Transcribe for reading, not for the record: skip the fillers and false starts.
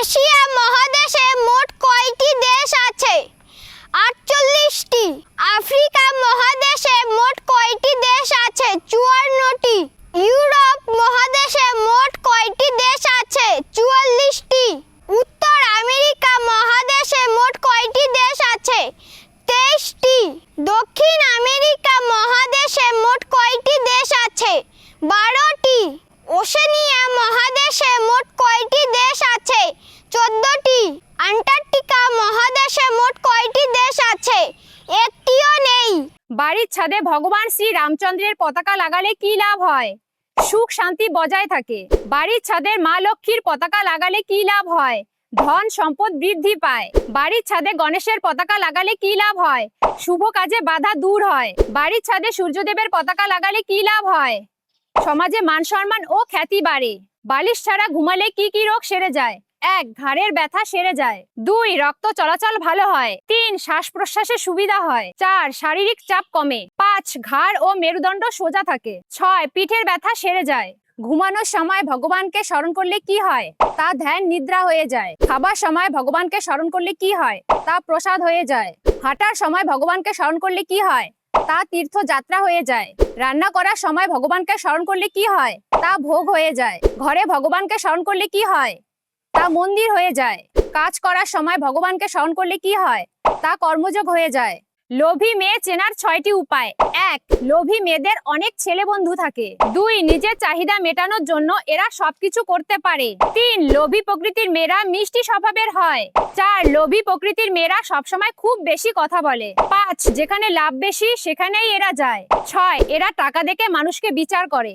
Asia মহাদেশে মোট কয়টি দেশ আছে? 48টি। আফ্রিকা মহাদেশে মোট কয়টি দেশ আছে? 54টি। ইউরোপ মহাদেশে মোট কয়টি দেশ আছে? 44টি। উত্তর আমেরিকা মহাদেশে মোট কয়টি দেশ আছে? 23টি। দক্ষিণ আমেরিকা মহাদেশে মোট কয়টি দেশ আছে? 12টি। ওশেনিয়া মহাদেশে মোট কয়টি দেশ আছে? 14টি। আন্টার্কটিকা মহাদেশে মোট কয়টি দেশ আছে? একটিও নেই। বাড়ির ছাদে ভগবান শ্রী রামচন্দ্রের পতাকা লাগালে কি লাভ হয়? সুখ শান্তি বজায় থাকে। বাড়ির ছাদে মা লক্ষ্মীর পতাকা লাগালে কি লাভ হয়? ধন সম্পদ বৃদ্ধি পায়। বাড়ির ছাদে গণেশের পতাকা লাগালে কি লাভ হয়? শুভ কাজে বাধা দূর হয়। বাড়ির ছাদে সূর্যদেবের পতাকা লাগালে কি লাভ হয়? সমাজে মান সম্মান ও খ্যাতি বাড়ে। বালিশ ছাড়া ঘুমালে কি কি রোগ সেরে যায়? 1. ঘাড়ের ব্যথা সেরে যায়। 2. রক্ত চলাচল ভালো হয়। 3. শ্বাস প্রশ্বাসে সুবিধা হয়। 4. শারীরিক চাপ কমে। 5. ঘাড় ও মেরুদণ্ড সোজা থাকে। 6. পিঠের ব্যথা সেরে যায়। ঘুমানোর সময় ভগবানকে স্মরণ করলে কি হয়? তা ধ্যান নিদ্রা হয়ে যায়। খাবার সময় ভগবানকে স্মরণ করলে কি হয়? তা প্রসাদ হয়ে যায়। হাঁটার সময় ভগবানকে স্মরণ করলে কি হয়? তা তীর্থযাত্রা হয়ে যায়। রান্না করার সময় ভগবানকে স্মরণ করলে কি হয়? তা ভোগ হয়ে যায়। ঘরে ভগবানকে স্মরণ করলে কি হয়? তা মন্দির হয়ে যায়। কাজ করার সময় ভগবানকে স্মরণ করলে কি হয়? তা কর্মযোগ হয়ে যায়। লোভী মেয়ে চেনার 6টি উপায়। 1. লোভী মেয়েদের অনেক ছেলে বন্ধু থাকে। 2. নিজের চাহিদা মেটানোর জন্য এরা সবকিছু করতে পারে। 3. লোভী প্রকৃতির মেয়েরা মিষ্টি স্বভাবের হয়। 4. লোভী প্রকৃতির মেয়েরা সবসময় খুব বেশি কথা বলে। 5. যেখানে লাভ বেশি সেখানেই এরা যায়। 6. এরা টাকা দেখে মানুষকে বিচার করে।